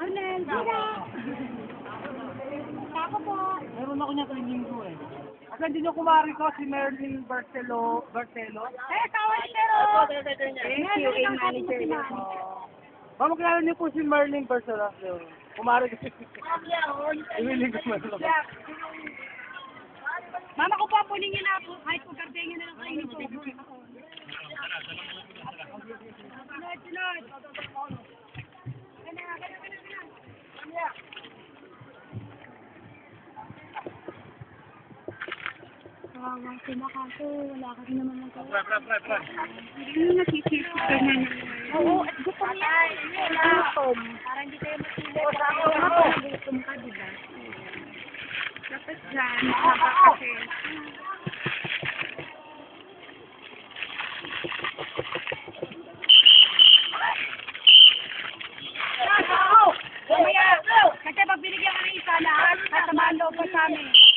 Cornel, Dira. Ako po. Meron ako niya kay Linggo eh. Kasi hindi nyo kumari ko si Merlin Barcelo. Tawag pero. QA manager niya. Mama, kilala niyo po si Merlin Barcelo. Kumari ko. Iwiling ko man lang. Mama ko po, punin niyo na po. Kahit po karteng niyo na lang kayo nito. Sunod. Tawag sila kaso wala kasi naman ng tawag. Hindi nakikita ka na naman. Oo, at gusto niya. Gutom. Para hindi kayo masilat. Gutom ka, diba? Dapat dyan, haba kasi. Kasi pag binigyan ka ng isa lahat, sasamahan loob pa sa amin.